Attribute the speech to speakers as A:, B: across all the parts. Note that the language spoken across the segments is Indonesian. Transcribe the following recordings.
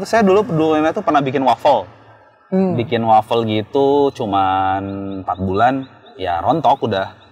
A: Saya dulunya tuh pernah bikin waffle. Bikin waffle gitu cuman 4 bulan, ya rontok udah.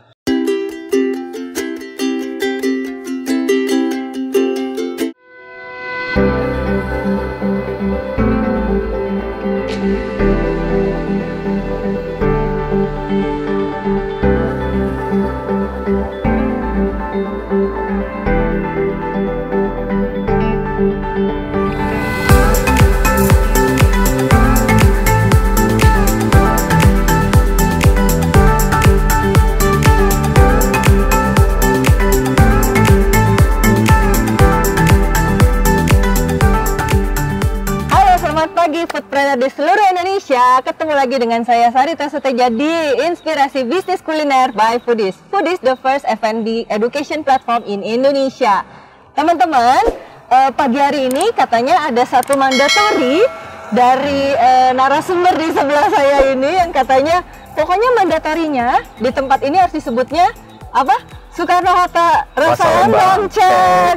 B: Foodpreneur di seluruh Indonesia, ketemu lagi dengan saya Sarita Suteja di Inspirasi Bisnis Kuliner by Foodies. Foodies, the first F&B education platform in Indonesia. Teman-teman, pagi hari ini katanya ada satu mandatory dari narasumber di sebelah saya ini yang katanya pokoknya mandatorinya di tempat ini harus disebutnya apa? Soekarno-Hatta rasa lembang cek.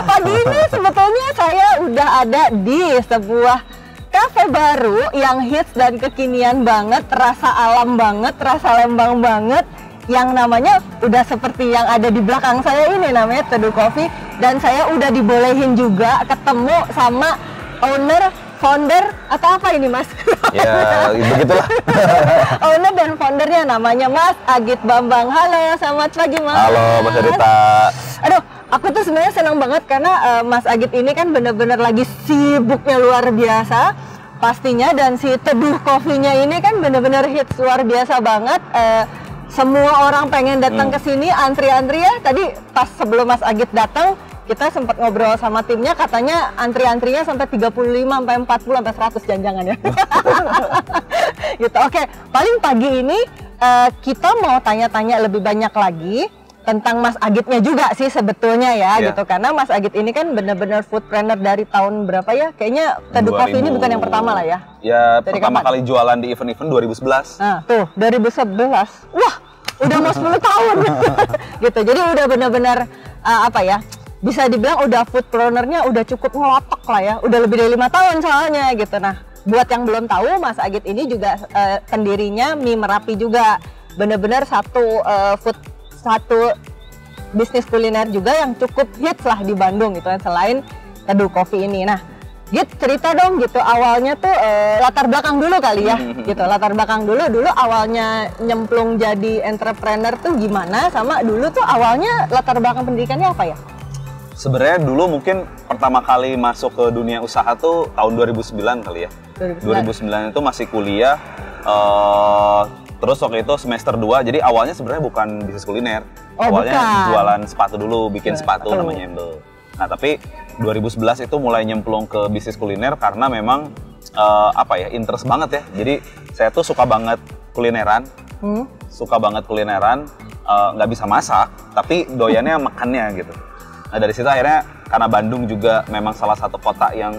B: Pagi ini sebetulnya saya udah ada di sebuah kafe baru yang hits dan kekinian banget, rasa alam banget, rasa Lembang banget, yang namanya udah seperti yang ada di belakang saya ini, namanya Teduh Coffee. Dan saya udah dibolehin juga ketemu sama owner, founder, atau apa ini Mas?
A: Ya, begitulah.
B: Owner dan foundernya namanya Mas Agit Bambang. Halo, selamat pagi Mas.
A: Halo Mas Sarita.
B: Aduh, aku tuh sebenarnya senang banget karena Mas Agit ini kan bener-bener lagi sibuknya luar biasa pastinya, dan si Teduh Coffee-nya ini kan bener-bener hits luar biasa banget. Semua orang pengen datang ke sini, antri-antri ya. Tadi pas sebelum Mas Agit datang, kita sempat ngobrol sama timnya, katanya antri-antrinya sampai 35, sampai 40, sampai 100 jangan-jangan ya. Gitu. Oke, paling pagi ini kita mau tanya-tanya lebih banyak lagi tentang Mas Agitnya juga sih sebetulnya ya, gitu. Karena Mas Agit ini kan bener-bener foodpreneur dari tahun berapa ya? Kayaknya Teduh Coffee ini bukan yang pertama lah ya?
A: Ya,
B: dari
A: pertama
B: kapan?
A: kali jualan di event-event 2011.
B: Nah, tuh, 2011. Wah, udah mau 10 tahun. Gitu, jadi udah bener-bener apa ya? Bisa dibilang udah foodpreneur-nya udah cukup ngelotok lah ya. Udah lebih dari 5 tahun soalnya gitu. Nah, buat yang belum tahu, Mas Agit ini juga pendirinya Mie Merapi juga. Bener-bener satu bisnis kuliner juga yang cukup hits lah di Bandung gitu kan, selain Teduh Coffee ini. Nah, Git, cerita dong gitu awalnya tuh latar belakang dulu kali ya, gitu. Latar belakang dulu awalnya nyemplung jadi entrepreneur tuh gimana, sama dulu tuh awalnya latar belakang pendidikannya apa ya?
A: Sebenarnya dulu mungkin pertama kali masuk ke dunia usaha tuh tahun 2009 kali ya. 2009 itu masih kuliah. Terus waktu itu semester 2, jadi awalnya sebenarnya bukan bisnis kuliner. Awalnya
B: bukan.
A: Jualan sepatu dulu, bikin sepatu namanya Embel. Nah, tapi 2011 itu mulai nyemplung ke bisnis kuliner karena memang interest banget ya. Jadi saya tuh suka banget kulineran, nggak bisa masak, tapi doyannya makannya gitu. Nah, dari situ akhirnya karena Bandung juga memang salah satu kota yang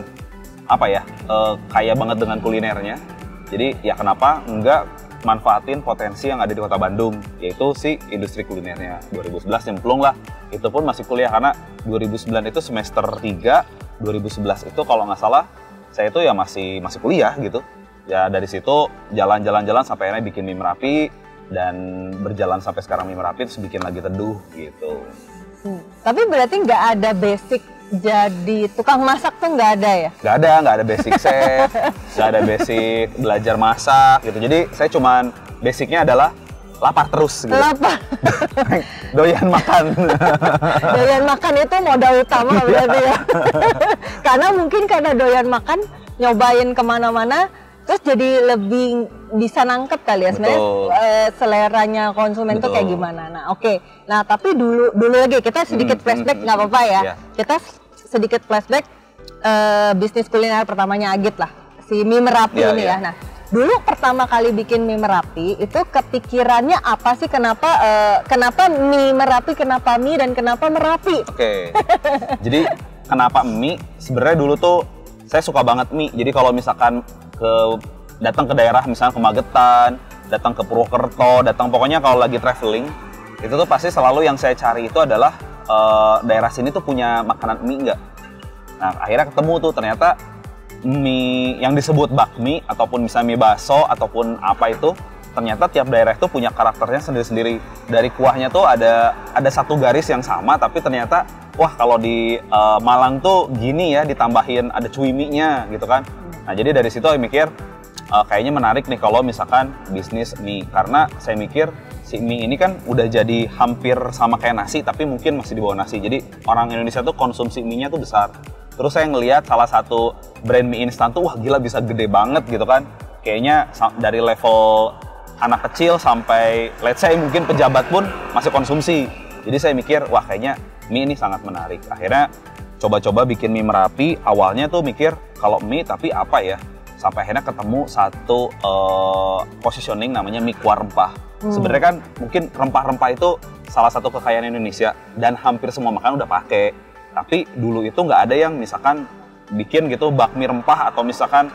A: kaya banget dengan kulinernya. Jadi ya kenapa enggak manfaatin potensi yang ada di kota Bandung, yaitu si industri kulinernya. 2011 nyemplung lah, itu pun masih kuliah karena 2009 itu semester 3, 2011 itu kalau nggak salah saya itu ya masih kuliah gitu. Ya dari situ jalan-jalan sampai akhirnya bikin Mie Merapi, dan berjalan sampai sekarang Mie Merapi terus bikin lagi Teduh gitu.
B: Tapi berarti nggak ada basic jadi tukang masak tuh nggak ada ya?
A: Nggak ada basic chef, nggak ada basic belajar masak gitu. Jadi saya cuman basicnya adalah lapar terus gitu.
B: Lapar.
A: Doyan makan.
B: Doyan makan itu modal utama berarti ya. Karena mungkin karena doyan makan, nyobain kemana-mana, terus jadi lebih bisa nangkep kali ya sebenarnya seleranya konsumen tuh kayak gimana. Nah, oke. Nah, tapi dulu lagi kita sedikit flashback, nggak apa-apa ya. Kita sedikit flashback bisnis kuliner pertamanya Agit lah, si Mie Merapi ini ya. Nah, dulu pertama kali bikin Mie Merapi itu kepikirannya apa sih? Kenapa Mie Merapi, kenapa mie, dan kenapa Merapi?
A: Oke. Jadi kenapa mie? Sebenarnya dulu tuh saya suka banget mie. Jadi kalau misalkan datang ke daerah, misalnya ke Magetan, datang ke Purwokerto, pokoknya kalau lagi traveling, itu tuh pasti selalu yang saya cari itu adalah daerah sini tuh punya makanan mie nggak? Nah akhirnya ketemu tuh ternyata mie yang disebut bakmi ataupun misalnya mie baso ataupun apa itu, ternyata tiap daerah itu punya karakternya sendiri-sendiri. Dari kuahnya tuh ada satu garis yang sama, tapi ternyata wah kalau di Malang tuh gini ya, ditambahin ada cuiminya gitu kan. Nah jadi dari situ saya mikir kayaknya menarik nih kalau misalkan bisnis mie, karena saya mikir si mie ini kan udah jadi hampir sama kayak nasi, tapi mungkin masih di bawah nasi. Jadi orang Indonesia tuh konsumsi mie-nya tuh besar. Terus saya ngelihat salah satu brand mie instan tuh wah gila bisa gede banget gitu kan. Kayaknya dari level anak kecil sampai let's say mungkin pejabat pun masih konsumsi. Jadi saya mikir wah kayaknya mie ini sangat menarik. Akhirnya coba-coba bikin mie Merapi. Awalnya tuh mikir kalau mie tapi apa ya? Sampai akhirnya ketemu satu positioning namanya mie kuah rempah. Sebenarnya kan mungkin rempah-rempah itu salah satu kekayaan Indonesia dan hampir semua makanan udah pakai. Tapi dulu itu nggak ada yang misalkan bikin gitu bakmi rempah atau misalkan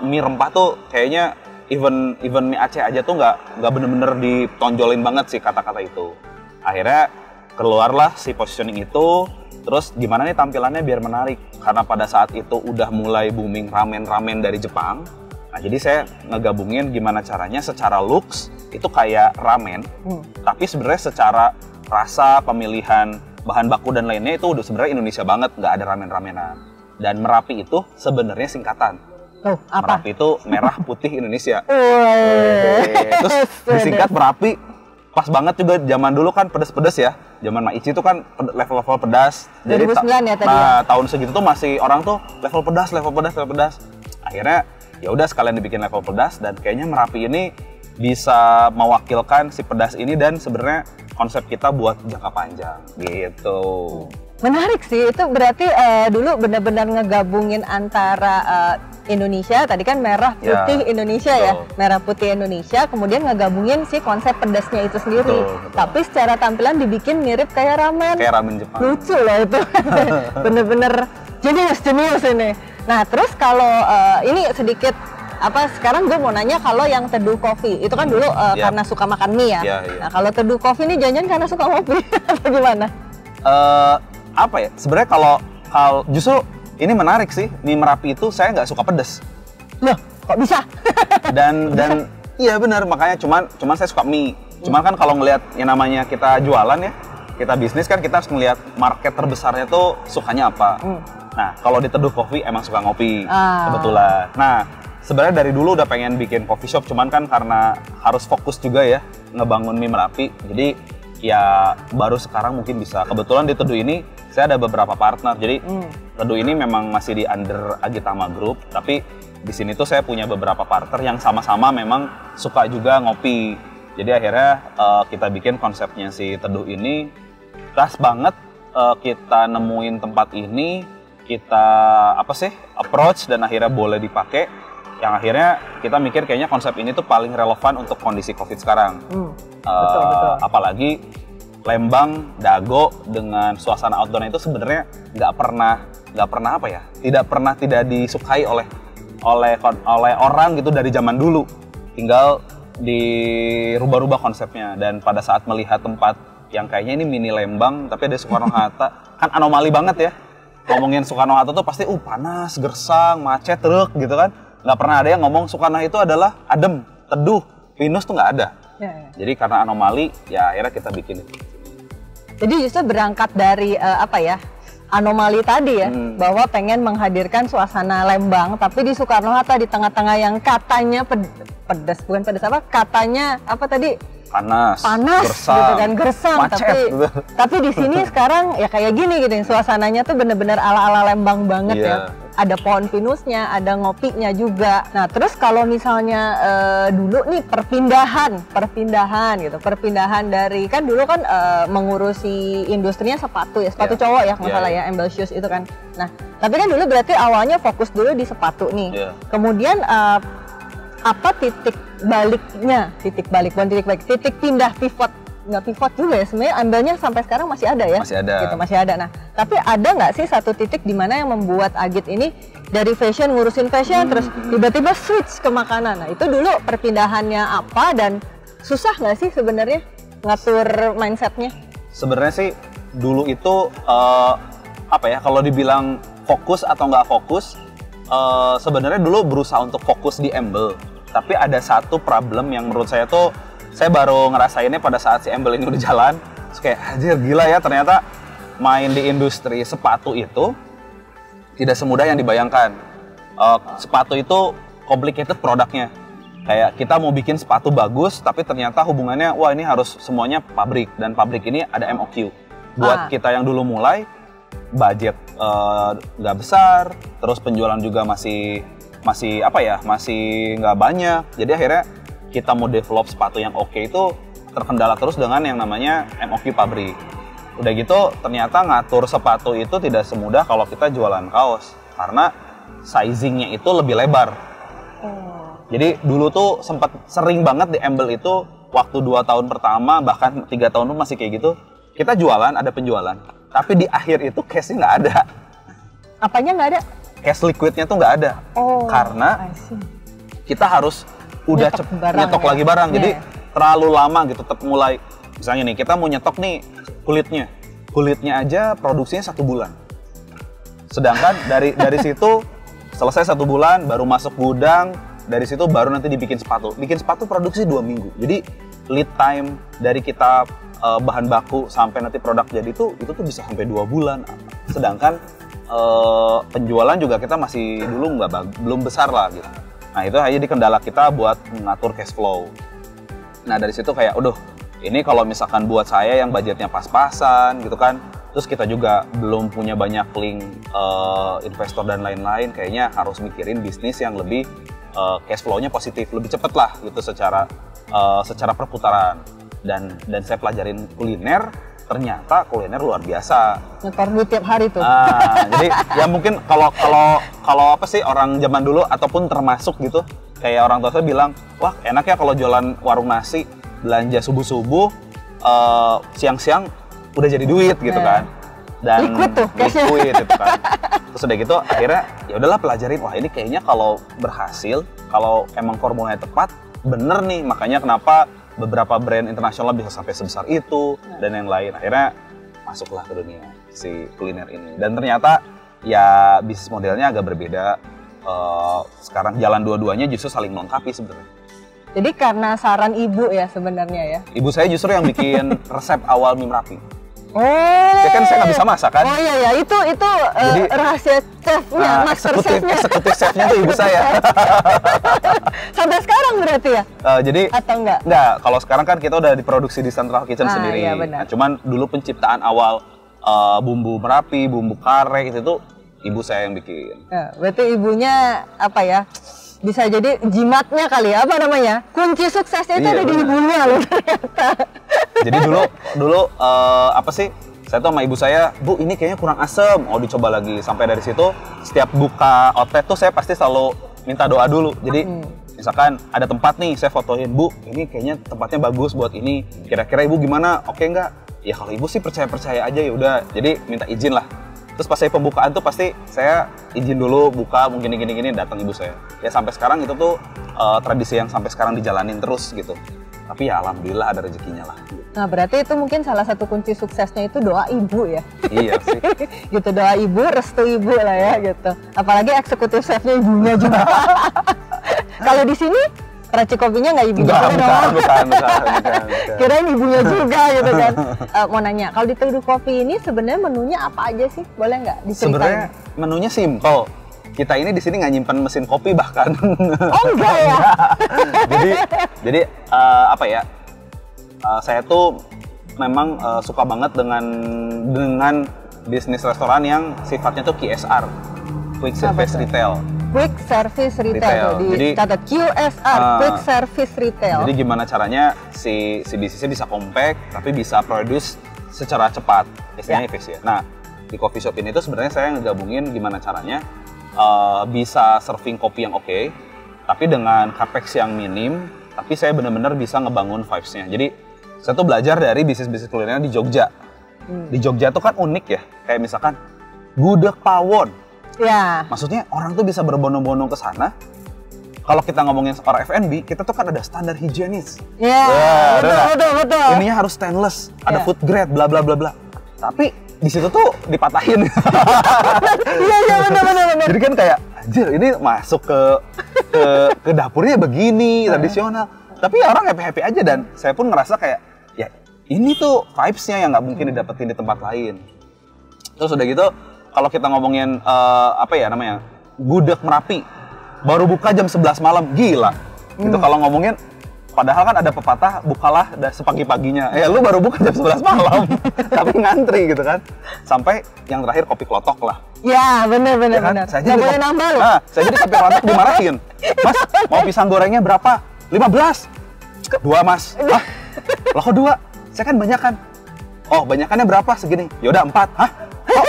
A: mie rempah tuh kayaknya even mie Aceh aja tuh nggak bener-bener ditonjolin banget sih kata-kata itu. Akhirnya keluarlah si positioning itu. Terus gimana nih tampilannya biar menarik? Karena pada saat itu udah mulai booming ramen-ramen dari Jepang. Nah jadi saya ngegabungin gimana caranya secara looks itu kayak ramen. Tapi sebenarnya secara rasa, pemilihan bahan baku dan lainnya itu udah sebenarnya Indonesia banget, nggak ada ramen-ramenan. Dan Merapi itu sebenarnya singkatan.
B: Oh, apa?
A: Merapi itu merah putih Indonesia. Terus disingkat Merapi. Pas banget juga zaman dulu kan pedas-pedas ya. Zaman Maici itu kan level-level pedas.
B: 2009 ya tadi.
A: Nah, tahun segitu tuh masih orang tuh level pedas. Akhirnya ya udah sekalian dibikin level pedas dan kayaknya Merapi ini bisa mewakilkan si pedas ini dan sebenarnya konsep kita buat jangka panjang gitu.
B: Menarik sih, itu berarti dulu benar-benar ngegabungin antara Indonesia, tadi kan merah putih Indonesia ya, merah putih Indonesia, kemudian ngegabungin si konsep pedasnya itu sendiri.
A: Betul.
B: Tapi secara tampilan dibikin mirip kayak ramen.
A: Kayak ramen Jepang.
B: Lucu loh itu, bener-bener jenius ini. Nah terus kalau ini sedikit sekarang gue mau nanya kalau yang Teduh Coffee itu kan dulu karena suka makan mie ya. Nah kalau Teduh Coffee ini jangan karena suka ngopi atau gimana?
A: Apa ya? Sebenarnya kalau justru ini menarik sih, mie Merapi itu saya nggak suka pedas.
B: Loh, kok bisa?
A: dan iya benar, makanya cuman saya suka mie. Cuman kan kalau ngelihat yang namanya kita jualan ya, kita bisnis kan kita harus ngelihat market terbesarnya tuh sukanya apa. Nah, kalau di Teduh Coffee emang suka ngopi, kebetulan. Nah, sebenarnya dari dulu udah pengen bikin coffee shop, cuman kan karena harus fokus juga ya ngebangun mie Merapi. Jadi ya baru sekarang mungkin bisa. Kebetulan di Teduh ini saya ada beberapa partner. Jadi Teduh ini memang masih di under Agitama Group, tapi di sini tuh saya punya beberapa partner yang sama-sama memang suka juga ngopi. Jadi akhirnya kita bikin konsepnya si Teduh ini pas banget. Kita nemuin tempat ini, kita approach dan akhirnya boleh dipakai. Yang akhirnya kita mikir kayaknya konsep ini tuh paling relevan untuk kondisi COVID sekarang.
B: Betul.
A: Apalagi Lembang, Dago dengan suasana outdoor itu sebenarnya nggak pernah tidak disukai oleh orang gitu dari zaman dulu. Tinggal dirubah-rubah konsepnya, dan pada saat melihat tempat yang kayaknya ini mini Lembang tapi ada Soekarno-Hatta, kan anomali banget ya. Ngomongin Soekarno-Hatta tuh pasti panas, gersang, macet, truk gitu kan. Nggak pernah ada yang ngomong Soekarno itu adalah adem, teduh, pinus tuh nggak ada. Jadi karena anomali, ya akhirnya kita bikin itu.
B: Jadi justru berangkat dari anomali tadi ya, bahwa pengen menghadirkan suasana Lembang, tapi di Soekarno-Hatta di tengah-tengah yang katanya pedas, bukan pedas katanya panas gersang, gitu kan, gersang, macet, tapi di sini sekarang ya kayak gini gitu, suasananya tuh bener-bener ala-ala Lembang banget ya. Ada pohon pinusnya, ada ngopinya juga. Nah terus kalau misalnya dulu nih perpindahan dari, kan dulu kan mengurusi industrinya sepatu cowok ya, nggak salah ya, embel shoes itu kan. Nah tapi kan dulu berarti awalnya fokus dulu di sepatu nih. Kemudian apa titik pindah pivot, nggak pivot juga ya sebenarnya, ambilnya sampai sekarang masih ada ya? Masih ada. Nah, tapi ada nggak sih satu titik di mana yang membuat Agit ini dari fashion, ngurusin fashion, terus tiba-tiba switch ke makanan? Nah, itu dulu perpindahannya apa dan susah nggak sih sebenarnya ngatur mindsetnya?
A: Sebenarnya sih dulu itu kalau dibilang fokus atau nggak fokus, sebenarnya dulu berusaha untuk fokus di Embel. Tapi ada satu problem yang menurut saya tuh, saya baru ngerasainnya pada saat si Embel ini udah jalan. Terus kayak, anjir gila ya, ternyata main di industri sepatu itu tidak semudah yang dibayangkan. Sepatu itu complicated produknya. Kayak kita mau bikin sepatu bagus, tapi ternyata hubungannya, wah ini harus semuanya pabrik. Dan pabrik ini ada MOQ. Buat kita yang dulu mulai, budget nggak besar, terus penjualan juga masih nggak banyak. Jadi akhirnya kita mau develop sepatu yang oke itu terkendala terus dengan yang namanya MOQ pabrik. Udah gitu ternyata ngatur sepatu itu tidak semudah kalau kita jualan kaos, karena sizingnya itu lebih lebar. Jadi dulu tuh sempat sering banget di Embel itu waktu 2 tahun pertama bahkan 3 tahun pun masih kayak gitu. Kita jualan, ada penjualan, tapi di akhir itu cash-nya nggak ada.
B: Apanya nggak ada?
A: Cash liquidnya tuh nggak ada. Karena kita harus udah nyetok lagi barang. Jadi terlalu lama gitu, tetap mulai. Misalnya nih, kita mau nyetok nih kulitnya. Kulitnya aja produksinya 1 bulan. Sedangkan dari situ selesai 1 bulan, baru masuk gudang. Dari situ baru nanti dibikin sepatu. Bikin sepatu produksi 2 minggu. Jadi lead time dari kita bahan baku sampai nanti produk jadi itu tuh bisa sampai 2 bulan. Sedangkan penjualan juga kita masih dulu belum besar lah gitu. Nah itu aja di kendala kita buat mengatur cash flow. Nah dari situ kayak, ini kalau misalkan buat saya yang budgetnya pas-pasan gitu kan, terus kita juga belum punya banyak link investor dan lain-lain, kayaknya harus mikirin bisnis yang lebih cash flow-nya positif, lebih cepet lah gitu secara perputaran. Dan saya pelajarin kuliner, ternyata kuliner luar biasa.
B: Nyetor duit tiap hari tuh.
A: Jadi ya mungkin kalau apa sih orang zaman dulu ataupun termasuk gitu, kayak orang tua saya bilang, wah enak ya kalau jualan warung nasi, belanja subuh-subuh, siang-siang udah jadi duit gitu kan. Dan
B: liquid tuh cashnya.
A: Liquid gitu kan. Terus udah gitu akhirnya ya udahlah pelajarin, wah ini kayaknya kalau berhasil, kalau emang formulanya tepat, bener nih. Makanya kenapa beberapa brand internasional bisa sampai sebesar itu dan yang lain. Akhirnya masuklah ke dunia si kuliner ini. Dan ternyata ya bisnis modelnya agak berbeda. Sekarang jalan dua-duanya justru saling melengkapi sebenarnya.
B: Jadi karena saran ibu ya sebenarnya ya?
A: Ibu saya justru yang bikin resep awal mie Merapi.
B: Ya
A: kan saya nggak bisa masak kan?
B: Oh iya ya, itu jadi, rahasia chefnya, master chefnya.
A: Eksekutif chefnya tuh ibu saya.
B: Sampai sekarang berarti ya?
A: Jadi
B: atau enggak?
A: Enggak, kalau sekarang kan kita udah diproduksi di Central Kitchen sendiri.
B: Iya, benar.
A: Nah, cuman dulu penciptaan awal bumbu Merapi, bumbu kare itu tuh ibu saya yang bikin.
B: Berarti ibunya apa ya? Bisa jadi jimatnya kali ya, apa namanya? Kunci suksesnya itu ada di ibunya loh ternyata.
A: Jadi dulu apa sih? Saya tuh sama ibu saya, Bu ini kayaknya kurang asem. Oh dicoba lagi. Sampai dari situ setiap buka outlet tuh saya pasti selalu minta doa dulu. Jadi misalkan ada tempat nih, saya fotoin, Bu ini kayaknya tempatnya bagus buat ini. Kira-kira ibu gimana? Oke nggak? Ya kalau ibu sih percaya aja ya udah. Jadi minta izin lah. Terus pas saya pembukaan tuh pasti saya izin dulu buka mungkin gini datang ibu saya. Ya sampai sekarang itu tuh tradisi yang sampai sekarang dijalanin terus gitu. Tapi ya alhamdulillah ada rezekinya lah.
B: Nah berarti itu mungkin salah satu kunci suksesnya itu doa ibu ya.
A: Iya sih.
B: Gitu, doa ibu, restu ibu lah ya gitu. Apalagi eksekutif chefnya ibunya juga. Kalau di sini Raci kopinya nggak ibunya
A: bukan.
B: Kirain ibunya juga gitu kan. Mau nanya, kalau di Teduh Kopi ini sebenarnya menunya apa aja sih? Boleh nggak diceritain?
A: Sebenarnya menunya simple. Kita ini di sini nggak nyimpan mesin kopi bahkan.
B: Oh enggak ya?
A: jadi apa ya? Saya tuh memang suka banget dengan bisnis restoran yang sifatnya tuh QSR, Quick Service Retail.
B: Quick Service Retail. Dicatat QSR, Quick Service Retail.
A: Jadi gimana caranya si bisnisnya bisa compact tapi bisa produce secara cepat, istilahnya efisien. Nah di coffee shop ini tuh sebenarnya saya ngegabungin gimana caranya bisa serving kopi yang oke, tapi dengan capex yang minim, tapi saya benar-benar bisa ngebangun vibes-nya. Jadi saya tuh belajar dari bisnis-bisnis kuliner di Jogja. Di Jogja tuh kan unik ya, kayak misalkan gudeg pawon.
B: Ya.
A: Maksudnya orang tuh bisa berbondong-bondong ke sana. Kalau kita ngomongin orang F&B, kita tuh kan ada standar higienis.
B: Betul.
A: Ininya harus stainless, ada food grade, bla bla bla bla. Tapi di situ tuh dipatahin.
B: Iya benar.
A: Jadi kan kayak anjir ini masuk ke dapurnya begini tradisional. Tapi orang happy aja dan saya pun ngerasa kayak ya ini tuh vibes-nya yang nggak mungkin didapetin di tempat lain. Terus udah gitu kalau kita ngomongin apa ya namanya gudeg Merapi baru buka jam 11 malam gila. Gitu kalau ngomongin padahal kan ada pepatah bukalah sepagi-paginya. Lu baru buka jam 11 malam. Tapi ngantri gitu kan. Sampai yang terakhir kopi klotok lah.
B: Ya, benar.
A: Ya kan?
B: Nggak boleh nambah loh.
A: Nah, saya jadi kopi klotok dimarahin. Mas, mau pisang gorengnya berapa? 15. 2 mas. Hah? Loh kok 2? Saya kan banyakan. Oh, banyakannya berapa? Segini. Yaudah 4. Hah? Kok?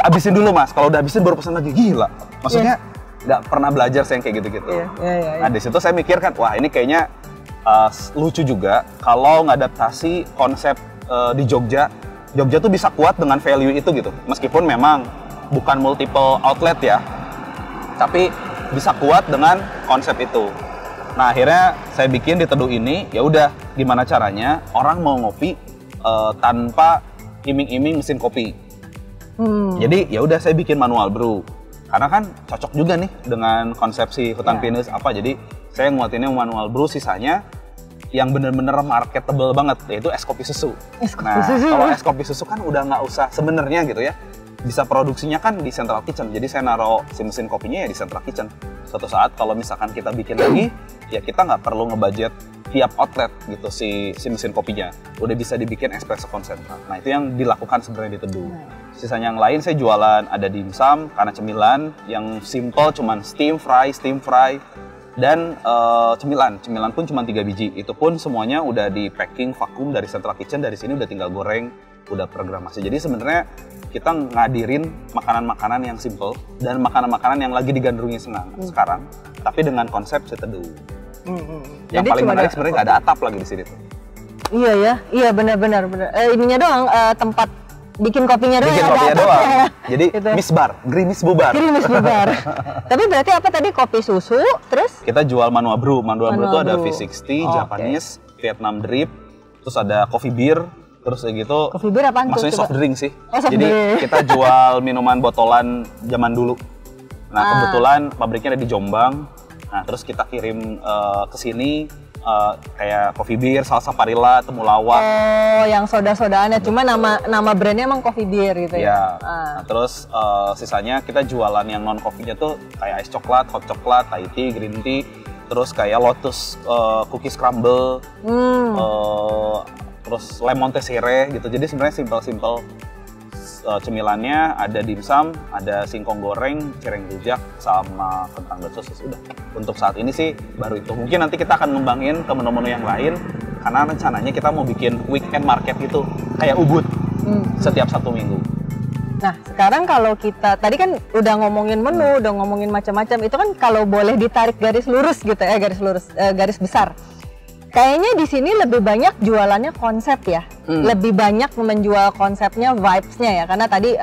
A: Habisin dulu mas. Kalau udah habisin baru pesan lagi. Gila. Maksudnya nggak pernah belajar saya yang kayak gitu-gitu.
B: Iya.
A: Nah, di situ saya mikir kan, wah ini kayaknya lucu juga kalau ngadaptasi konsep di Jogja. Jogja tuh bisa kuat dengan value itu gitu. Meskipun memang bukan multiple outlet ya, tapi bisa kuat dengan konsep itu. Nah akhirnya saya bikin di Teduh ini, ya udah gimana caranya orang mau ngopi tanpa iming-iming mesin kopi. Jadi ya udah saya bikin manual brew. Karena kan cocok juga nih dengan konsepsi hutan pinus apa. Jadi saya nguatinnya manual brew, sisanya yang bener-bener marketable banget, yaitu es kopi susu. Kalau es kopi susu kan udah nggak usah sebenarnya gitu ya. Bisa produksinya kan di Central Kitchen. Jadi saya naruh si mesin kopinya ya di Central Kitchen. Suatu saat kalau misalkan kita bikin lagi, ya kita nggak perlu ngebudget tiap outlet gitu si mesin kopinya. Udah bisa dibikin espresso konsentrat. Nah itu yang dilakukan sebenarnya di Teduh. Sisanya yang lain saya jualan ada dimsum, karena cemilan yang simple cuman steam fry. Dan cemilan pun cuma 3 biji. Itu pun semuanya udah di packing vakum dari Central Kitchen. Dari sini udah tinggal goreng, udah programasi. Jadi sebenarnya kita ngadirin makanan-makanan yang simple dan makanan-makanan yang lagi digandrungi sekarang, tapi dengan konsep si Teduh. Yang
B: Jadi
A: paling menarik sebenarnya nggak ada atap lagi di sini tuh.
B: Iya benar. Ininya doang tempat bikin kopinya doang.
A: Bikin kopinya doang.
B: Ya.
A: Jadi
B: gitu.
A: misbar, gerimis bubar.
B: Tapi berarti apa tadi, kopi susu, terus?
A: Kita jual manual brew. Manual brew itu ada
B: brew.
A: V60, Japanese, Vietnam drip, terus ada coffee beer, terus kayak gitu.
B: Coffee beer apaan tuh?
A: Maksudnya soft drink sih.
B: Oh, soft
A: Jadi
B: drink.
A: kita jual minuman botolan zaman dulu. Nah kebetulan pabriknya ada di Jombang. Nah terus kita kirim ke sini kayak coffee beer, salsa parilla, temulawak.
B: Oh, yang soda-sodaannya. Cuma nama brandnya emang coffee beer gitu ya?
A: Nah, terus sisanya kita jualan yang non coffee-nya tuh kayak ice coklat, hot coklat, Thai tea, green tea, terus kayak lotus cookies crumble, terus lemon teh sireh gitu. Jadi sebenarnya simple cemilannya ada dimsum, ada singkong goreng, cireng rujak, sama kentang dan sosis. Udah. Untuk saat ini sih baru itu. Mungkin nanti kita akan ngembangin ke menu-menu yang lain, karena rencananya kita mau bikin weekend market gitu, kayak Ubud, setiap 1 minggu.
B: Nah, sekarang kalau kita, tadi kan udah ngomongin menu, udah ngomongin macam-macam, itu kan kalau boleh ditarik garis lurus gitu ya, garis besar. Kayaknya di sini lebih banyak jualannya konsep ya, lebih banyak menjual konsepnya, vibes-nya ya, karena tadi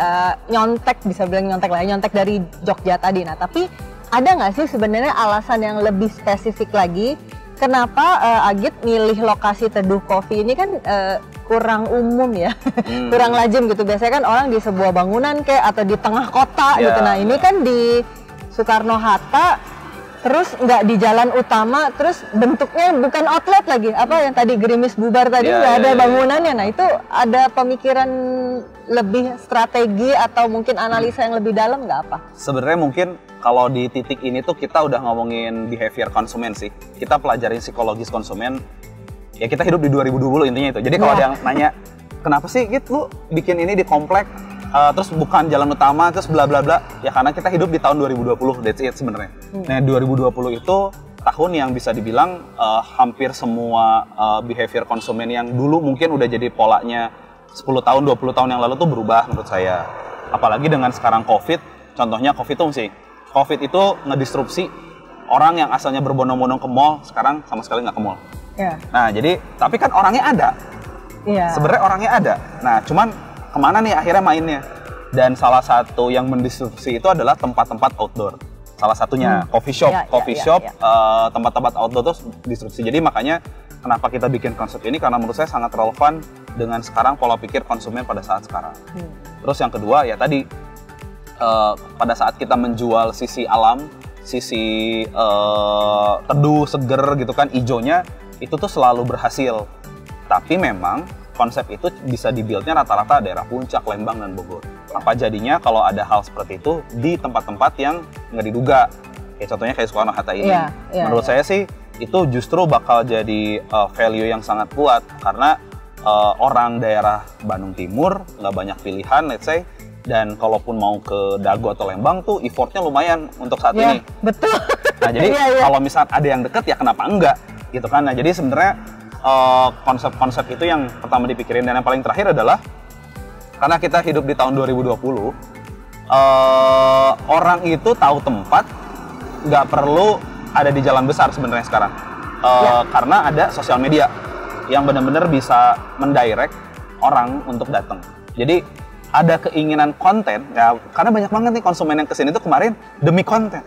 B: bisa bilang nyontek dari Jogja tadi. Nah, tapi ada nggak sih sebenarnya alasan yang lebih spesifik lagi, kenapa Agit milih lokasi Teduh Coffee ini kan kurang umum ya, kurang lazim gitu. Biasanya kan orang di sebuah bangunan kayak atau di tengah kota gitu. Nah, ini kan di Soekarno-Hatta. Terus nggak di jalan utama, terus bentuknya bukan outlet lagi, apa yang tadi gerimis bubar tadi nggak ada bangunannya. Nah itu ada pemikiran lebih strategi atau mungkin analisa yang lebih dalam nggak apa?
A: Sebenarnya mungkin kalau di titik ini tuh kita udah ngomongin behavior konsumen sih. Kita pelajarin psikologis konsumen. Ya kita hidup di 2020 intinya itu. Jadi kalau ada yang nanya, kenapa sih gitu lu bikin ini di komplek? Terus bukan jalan utama, terus bla bla bla. Ya karena kita hidup di tahun 2020, that's it sebenarnya. Nah 2020 itu tahun yang bisa dibilang hampir semua behavior konsumen yang dulu mungkin udah jadi polanya 10 tahun, 20 tahun yang lalu tuh berubah menurut saya. Apalagi dengan sekarang COVID, contohnya COVID itu ngedisrupsi orang yang asalnya berbondong-bondong ke mall, sekarang sama sekali nggak ke mall. Nah jadi, tapi kan orangnya ada. Sebenarnya orangnya ada. Nah cuman kemana nih akhirnya mainnya? Dan salah satu yang mendisrupsi itu adalah tempat-tempat outdoor. Salah satunya coffee shop, tempat-tempat outdoor terus disrupsi. Jadi makanya kenapa kita bikin konsep ini, karena menurut saya sangat relevan dengan sekarang pola pikir konsumen pada saat sekarang. Terus yang kedua ya tadi, pada saat kita menjual sisi alam, sisi teduh, seger gitu kan, ijonya itu tuh selalu berhasil. Tapi memang konsep itu bisa dibuild-nya rata-rata daerah Puncak, Lembang, dan Bogor. Apa jadinya kalau ada hal seperti itu di tempat-tempat yang nggak diduga? Kayak contohnya kayak Soekarno-Hatta ini. Menurut saya sih itu justru bakal jadi value yang sangat kuat karena orang daerah Bandung Timur nggak banyak pilihan, let's say, dan kalaupun mau ke Dago atau Lembang tuh effortnya lumayan untuk saat ini.
B: Betul.
A: Nah jadi kalau misal ada yang deket ya kenapa enggak gitu kan? Nah jadi sebenarnya konsep-konsep itu yang pertama dipikirin, dan yang paling terakhir adalah karena kita hidup di tahun 2020, orang itu tahu tempat nggak perlu ada di jalan besar sebenarnya sekarang, karena ada sosial media yang benar-benar bisa mendirect orang untuk datang. Jadi ada keinginan konten, ya karena banyak banget nih konsumen yang kesini tuh kemarin demi konten.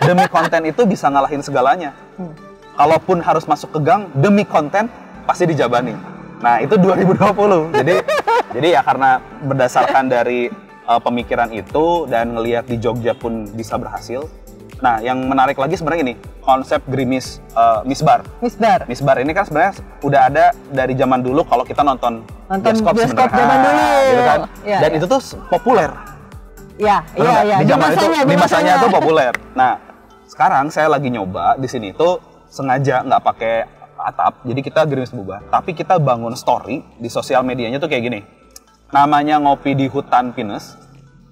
A: Demi konten itu bisa ngalahin segalanya. Kalaupun harus masuk ke gang, demi konten pasti dijabani. Nah itu 2020. Jadi ya karena berdasarkan dari pemikiran itu dan ngelihat di Jogja pun bisa berhasil. Nah yang menarik lagi sebenarnya ini, konsep Grimis Misbar. Misbar ini kan sebenarnya udah ada dari zaman dulu kalau kita nonton bioskop
B: zaman dulu
A: gitu kan. Dan itu tuh populer.
B: Iya.
A: Di masanya itu populer. Nah, sekarang saya lagi nyoba di sini tuh sengaja nggak pakai atap, jadi kita gerimis boba, tapi kita bangun story di sosial medianya tuh kayak gini. Namanya ngopi di hutan pinus,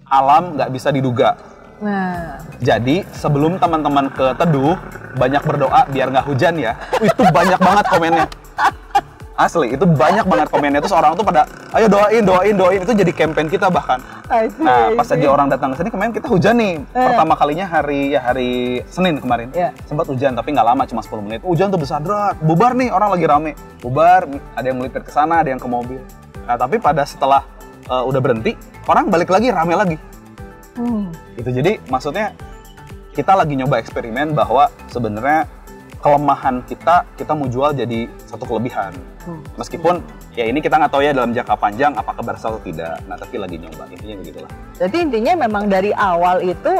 A: alam nggak bisa diduga.
B: Nah.
A: Jadi sebelum teman-teman ke Teduh, banyak berdoa biar nggak hujan ya. Itu banyak banget komennya. Asli, itu banyak banget komennya. Terus orang tuh pada, ayo doain. Itu jadi campaign kita bahkan. Nah, pas aja orang datang ke sini, kemarin kita hujan nih. Pertama kalinya hari Senin kemarin. Sempat hujan, tapi nggak lama, cuma 10 menit. Hujan tuh besar, bubar nih, orang lagi rame. Bubar, ada yang melipir ke sana, ada yang ke mobil. Nah, tapi setelah udah berhenti, orang balik lagi, rame lagi. Itu jadi maksudnya kita lagi nyoba eksperimen bahwa sebenarnya kelemahan kita mau jual jadi satu kelebihan. Meskipun ya ini kita nggak tahu ya dalam jangka panjang apakah berhasil atau tidak. Nah tapi lagi nyoba, intinya begitulah.
B: Jadi intinya memang dari awal itu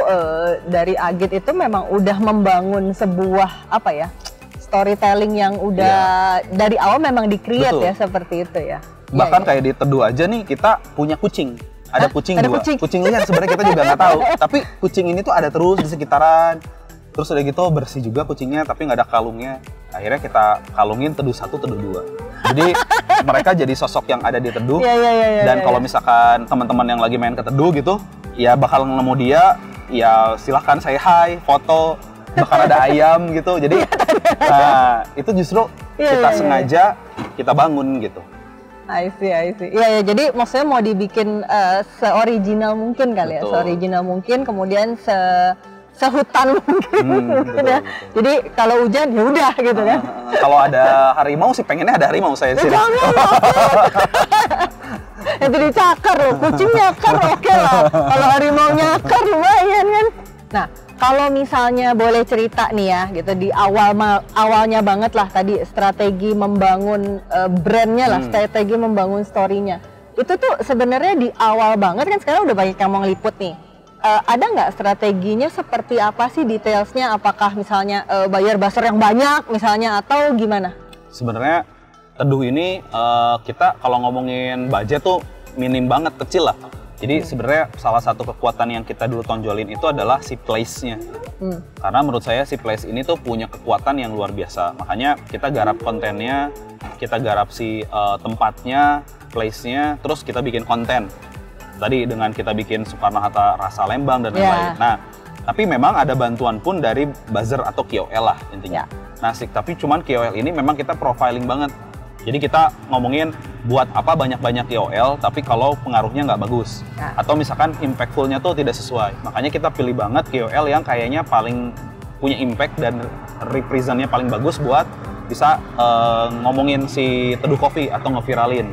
B: dari Agit itu memang udah membangun sebuah storytelling yang udah dari awal memang di-create ya seperti itu ya.
A: Bahkan kayak di Teduh aja nih kita punya kucing. Ada kucing dua. Kucing liar sebenarnya kita juga nggak tahu. Tapi kucing ini tuh ada terus di sekitaran. Terus udah gitu bersih juga kucingnya, tapi nggak ada kalungnya. Akhirnya kita kalungin Teduh 1, Teduh 2. Jadi mereka jadi sosok yang ada di Teduh. Dan kalau misalkan teman-teman yang lagi main ke Teduh gitu, ya bakal nemu dia, ya silahkan say hi, foto, bahkan ada ayam gitu. Jadi, nah itu justru kita sengaja kita bangun gitu.
B: I see. Iya, jadi maksudnya mau dibikin se-original mungkin kali ya, se-original mungkin, kemudian sehutan mungkin, ya. Betul. Jadi kalau hujan ya udah gitu kan.
A: Kalau ada harimau sih pengennya ada harimau saya sih.
B: Itu dicakar loh, kucing nyakar oke lah. Kalau harimau nyakar lumayan kan. Nah, kalau misalnya boleh cerita nih ya, gitu di awalnya banget lah tadi strategi membangun brandnya lah, strategi membangun story-nya. Itu tuh sebenarnya di awal banget kan, sekarang udah banyak yang mau ngeliput nih. Ada nggak strateginya seperti apa sih detailsnya? Apakah misalnya bayar buzzer yang banyak misalnya atau gimana?
A: Sebenarnya Teduh ini kita kalau ngomongin budget tuh minim banget, kecil lah. Jadi sebenarnya salah satu kekuatan yang kita dulu tonjolin itu adalah si place-nya. Karena menurut saya si place ini tuh punya kekuatan yang luar biasa. Makanya kita garap kontennya, kita garap si tempatnya, place-nya, terus kita bikin konten. Tadi dengan kita bikin Soekarno-Hatta rasa Lembang dan lain-lain. Nah, tapi memang ada bantuan pun dari buzzer atau KOL lah intinya. Nah, tapi cuman KOL ini memang kita profiling banget. Jadi kita ngomongin buat apa banyak-banyak KOL, tapi kalau pengaruhnya nggak bagus. Atau misalkan impactful-nya tuh tidak sesuai. Makanya kita pilih banget KOL yang kayaknya paling punya impact dan represent-nya paling bagus buat bisa ngomongin si Teduh Coffee atau ngeviralin.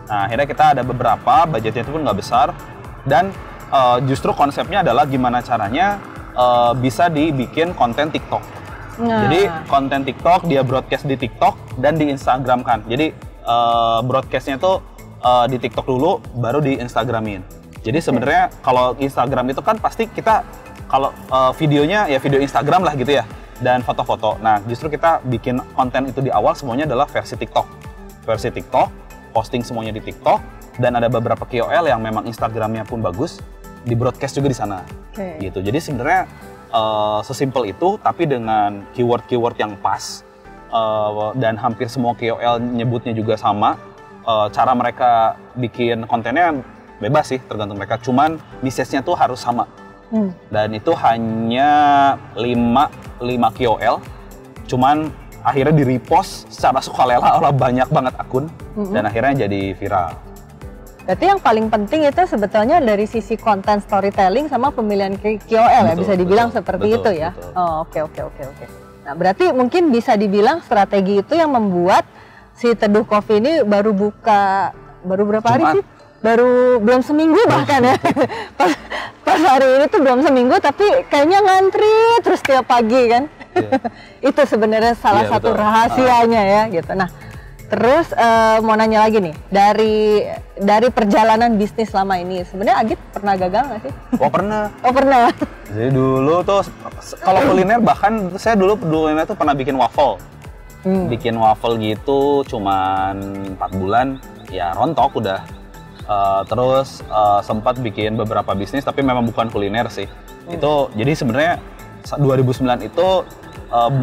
A: Nah, akhirnya kita ada beberapa, budgetnya itu pun nggak besar. Dan justru konsepnya adalah gimana caranya bisa dibikin konten TikTok. Jadi konten TikTok dia broadcast di TikTok dan di Instagram kan. Jadi broadcastnya tuh di TikTok dulu, baru di Instagramin. Jadi sebenarnya kalau Instagram itu kan pasti kita kalau videonya ya video Instagram lah gitu ya, dan foto-foto. Nah justru kita bikin konten itu di awal semuanya adalah versi TikTok. Versi TikTok, posting semuanya di TikTok, dan ada beberapa KOL yang memang Instagramnya pun bagus, di broadcast juga di sana. Gitu. Jadi sebenarnya sesimpel itu, tapi dengan keyword-keyword yang pas, dan hampir semua KOL nyebutnya juga sama. Cara mereka bikin kontennya bebas sih, tergantung mereka. Cuman message-nya tuh harus sama. Dan itu hanya 5 KOL. Cuman akhirnya di-repost secara sukarela oleh banyak banget akun. Dan akhirnya jadi viral.
B: Berarti yang paling penting itu sebetulnya dari sisi konten storytelling sama pemilihan KOL ya, bisa dibilang seperti itu ya.
A: Betul.
B: Oh, oke. Nah, berarti mungkin bisa dibilang strategi itu yang membuat si Teduh Coffee ini baru berapa hari sih? Belum seminggu bahkan ya. pas hari ini tuh belum seminggu, tapi kayaknya ngantri terus tiap pagi kan. Itu sebenarnya salah satu rahasianya ya gitu. Nah, terus mau nanya lagi nih, dari perjalanan bisnis selama ini, sebenarnya Agit pernah gagal nggak sih?
A: Oh pernah.
B: Oh pernah.
A: Jadi dulu tuh kalau kuliner, bahkan saya dulu tuh pernah bikin waffle. Bikin waffle gitu cuman 4 bulan, ya rontok udah. Terus sempat bikin beberapa bisnis, tapi memang bukan kuliner sih. Itu jadi sebenarnya 2009 itu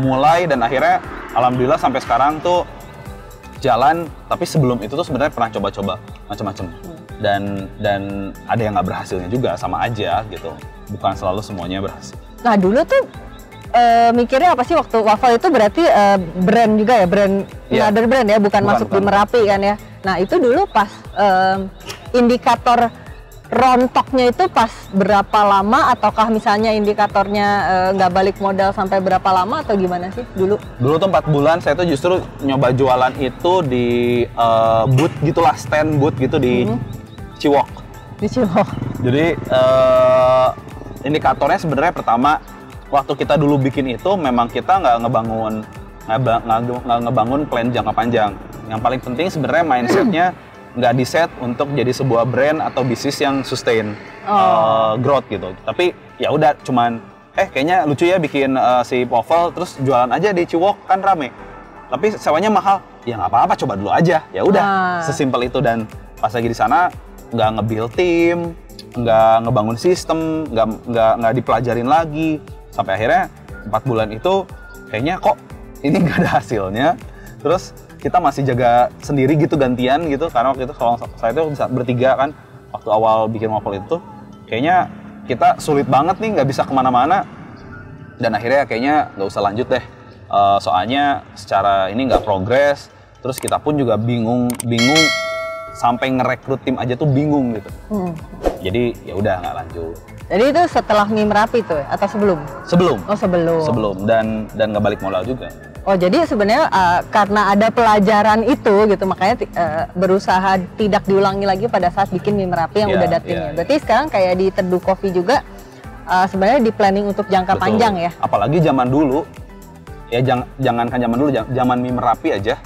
A: mulai, dan akhirnya alhamdulillah sampai sekarang tuh jalan. Tapi sebelum itu tuh sebenarnya pernah coba-coba macam-macam, dan ada yang nggak berhasilnya juga, sama aja gitu, bukan selalu semuanya berhasil.
B: Nah dulu tuh mikirnya apa sih waktu waffle itu? Berarti brand juga ya, another brand ya, bukan masuk di Merapi kan ya. Nah itu dulu pas indikator rontoknya itu pas berapa lama, ataukah misalnya indikatornya nggak balik modal sampai berapa lama, atau gimana sih dulu? Dulu
A: tuh 4 bulan saya tuh justru nyoba jualan itu di booth gitulah, stand booth gitu di Ciwok.
B: Di Ciwok.
A: Jadi indikatornya sebenarnya pertama, waktu kita dulu bikin itu memang kita nggak ngebangun plan jangka panjang. Yang paling penting sebenarnya mindsetnya nggak di-set untuk jadi sebuah brand atau bisnis yang sustain growth gitu. Tapi ya udah, cuman kayaknya lucu ya bikin si waffle terus jualan aja di Ciwok, kan rame. Tapi sewanya mahal, ya nggak apa-apa, coba dulu aja. Ya udah, sesimpel itu. Dan pas lagi di sana nggak nge-build tim, nggak ngebangun sistem, nggak dipelajarin lagi. Sampai akhirnya 4 bulan itu kayaknya kok ini nggak ada hasilnya. Terus kita masih jaga sendiri gitu, gantian gitu, karena waktu itu kalau saya itu bisa bertiga kan waktu awal bikin waffle itu. Kayaknya kita sulit banget nih, nggak bisa kemana-mana, dan akhirnya kayaknya nggak usah lanjut deh. Soalnya secara ini nggak progres, terus kita pun juga bingung sampai ngerekrut tim aja tuh bingung gitu. Jadi ya udah nggak lanjut.
B: Jadi itu setelah Mie Merapi tuh atau sebelum?
A: Sebelum.
B: Oh sebelum.
A: Sebelum, dan nggak balik modal juga.
B: Oh jadi sebenarnya karena ada pelajaran itu gitu, makanya berusaha tidak diulangi lagi pada saat bikin Mie Merapi yang udah ada timnya. Berarti sekarang kayak di Teduh Coffee juga sebenarnya di planning untuk jangka panjang ya.
A: Apalagi zaman dulu, ya jangankan zaman dulu, zaman Mie Merapi aja.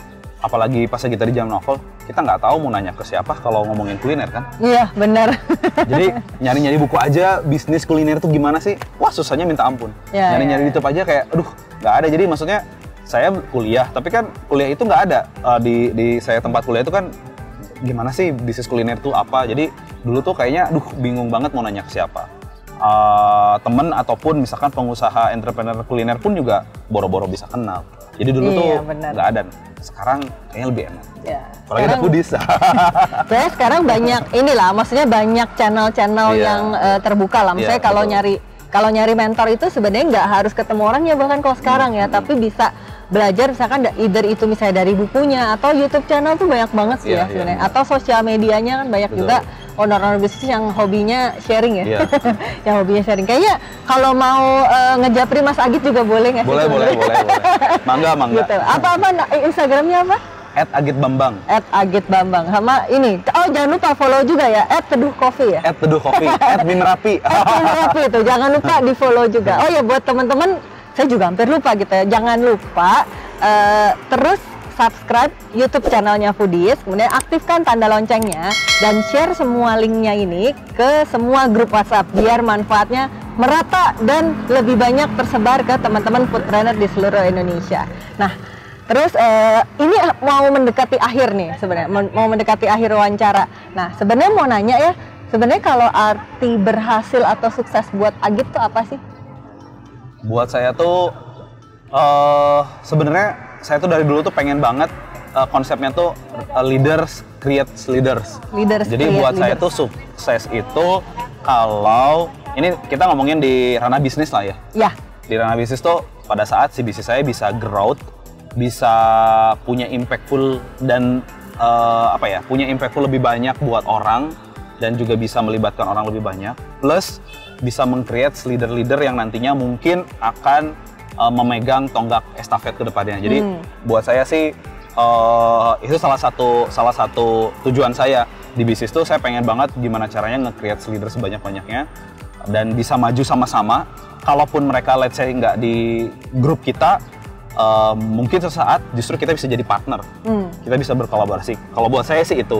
A: Apalagi pas kita di zaman novel, kita nggak tahu mau nanya ke siapa kalau ngomongin kuliner kan?
B: Iya benar.
A: Jadi nyari-nyari buku aja bisnis kuliner tuh gimana sih? Wah susahnya minta ampun. Nyari-nyari di YouTube aja kayak, aduh nggak ada. Jadi maksudnya saya kuliah, tapi kan kuliah itu nggak ada di saya tempat kuliah itu kan gimana sih bisnis kuliner tuh apa? Jadi dulu tuh kayaknya, aduh bingung banget mau nanya ke siapa. Temen ataupun misalkan pengusaha entrepreneur kuliner pun juga boro-boro bisa kenal. Jadi dulu tuh nggak ada. Sekarang kayaknya lebih enak.
B: Ya.
A: Apalagi ada foodies.
B: Saya sekarang banyak inilah, maksudnya banyak channel-channel yang terbuka lah. Misalnya kalau nyari mentor itu sebenarnya nggak harus ketemu orangnya, bahkan kalau sekarang ya, tapi bisa belajar misalkan either itu misalnya dari bukunya atau YouTube channel tuh banyak banget sih ya sebenarnya. Atau sosial medianya kan banyak juga owner-owner bisnis yang hobinya sharing ya. Yang hobinya sharing. Kayaknya kalau mau ngejapri Mas Agit juga boleh nggak sih?
A: Boleh. Mangga. Gitu.
B: Apa Instagramnya apa?
A: @agitbambang.
B: @agitbambang. Sama ini. Oh jangan lupa follow juga ya. @teduhcoffee ya.
A: @teduhcoffee. @mimerapi.
B: @mimerapi itu jangan lupa di follow juga. Oh ya buat teman-teman, saya juga hampir lupa gitu ya. Jangan lupa terus subscribe YouTube channelnya Foodies, kemudian aktifkan tanda loncengnya, dan share semua linknya ini ke semua grup WhatsApp biar manfaatnya merata dan lebih banyak tersebar ke teman-teman foodpreneur di seluruh Indonesia. Nah, terus ini mau mendekati akhir nih sebenarnya, mau mendekati akhir wawancara. Nah, sebenarnya mau nanya ya, sebenarnya kalau arti berhasil atau sukses buat Agit tuh apa sih?
A: Buat saya tuh sebenarnya saya tuh dari dulu tuh pengen banget konsepnya tuh leaders create leaders. Jadi buat saya tuh sukses itu kalau ini kita ngomongin di ranah bisnis lah ya.
B: Ya.
A: Di ranah bisnis tuh pada saat si bisnis saya bisa growth, bisa punya impactful dan punya impactful lebih banyak buat orang dan juga bisa melibatkan orang lebih banyak. Plus bisa meng-create leader-leader yang nantinya mungkin akan memegang tonggak estafet ke depannya. Jadi buat saya sih itu salah satu tujuan saya di bisnis tuh. Saya pengen banget gimana caranya nge-create leader sebanyak-banyaknya dan bisa maju sama-sama. Kalaupun mereka let's say nggak di grup kita, mungkin sesaat justru kita bisa jadi partner. Kita bisa berkolaborasi. Kalau buat saya sih itu.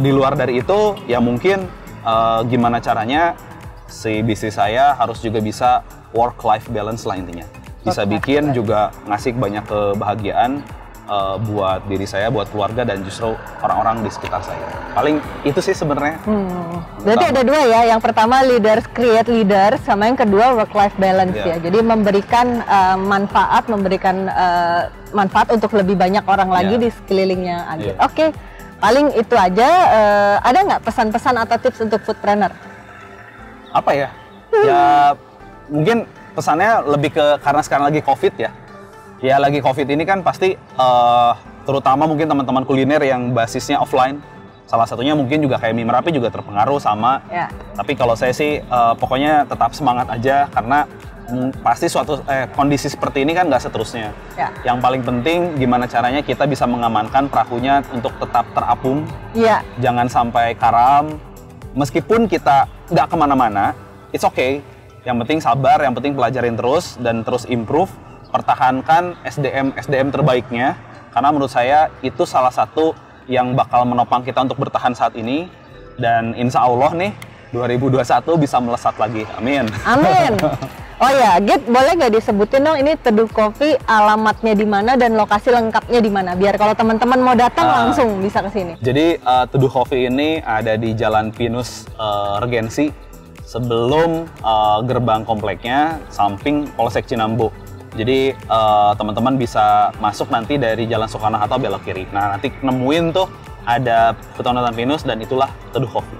A: Di luar dari itu ya mungkin gimana caranya si bisnis saya harus juga bisa work-life balance lah intinya. Bisa bikin juga ngasih banyak kebahagiaan buat diri saya, buat keluarga, dan justru orang-orang di sekitar saya. Paling itu sih sebenarnya.
B: Berarti ada dua ya, yang pertama leaders create leaders, sama yang kedua work-life balance ya. Jadi memberikan manfaat untuk lebih banyak orang lagi di sekelilingnya Agit. Oke, paling itu aja. Ada nggak pesan-pesan atau tips untuk foodpreneur?
A: Apa ya? Ya mungkin pesannya lebih ke karena sekarang lagi COVID ya. Ya lagi COVID ini kan pasti terutama mungkin teman-teman kuliner yang basisnya offline. Salah satunya mungkin juga kayak Mie Merapi juga terpengaruh sama. Tapi kalau saya sih pokoknya tetap semangat aja karena pasti suatu kondisi seperti ini kan nggak seterusnya. Yang paling penting gimana caranya kita bisa mengamankan perahunya untuk tetap terapung. Jangan sampai karam. Meskipun kita nggak kemana-mana, it's okay. Yang penting sabar, yang penting pelajarin terus dan terus improve. Pertahankan SDM terbaiknya, karena menurut saya itu salah satu yang bakal menopang kita untuk bertahan saat ini, dan insya Allah nih 2021 bisa melesat lagi, amin. Amin.
B: Oh ya, Git, boleh nggak disebutin dong ini Teduh Coffee alamatnya di mana dan lokasi lengkapnya di mana, biar kalau teman-teman mau datang langsung bisa ke sini.
A: Jadi Teduh Coffee ini ada di Jalan Pinus Regensi, sebelum gerbang kompleknya, samping Polsek Cinambo. Jadi teman-teman bisa masuk nanti dari Jalan Soekarno-Hatta belok kiri. Nah, nanti nemuin tuh ada Petonatan Pinus dan itulah Teduh Coffee.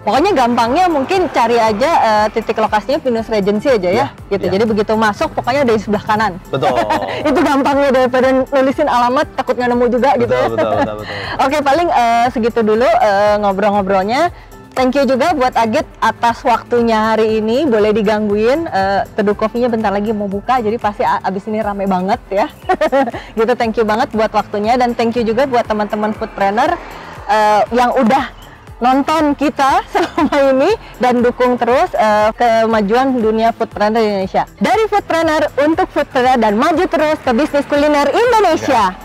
B: Pokoknya gampangnya mungkin cari aja titik lokasinya Pinus Regency aja ya, gitu. Jadi begitu masuk pokoknya dari sebelah kanan.
A: Betul.
B: Itu gampangnya daripada nulisin alamat takut nggak nemu juga gitu ya. Betul. Oke, paling segitu dulu ngobrol-ngobrolnya. Thank you juga buat Agit atas waktunya hari ini. Boleh digangguin, Teduh Coffee-nya bentar lagi mau buka, jadi pasti abis ini rame banget ya. Gitu, thank you banget buat waktunya, dan thank you juga buat teman-teman foodpreneur yang udah nonton kita selama ini dan dukung terus kemajuan dunia foodpreneur di Indonesia. Dari foodpreneur untuk foodpreneur dan maju terus ke bisnis kuliner Indonesia.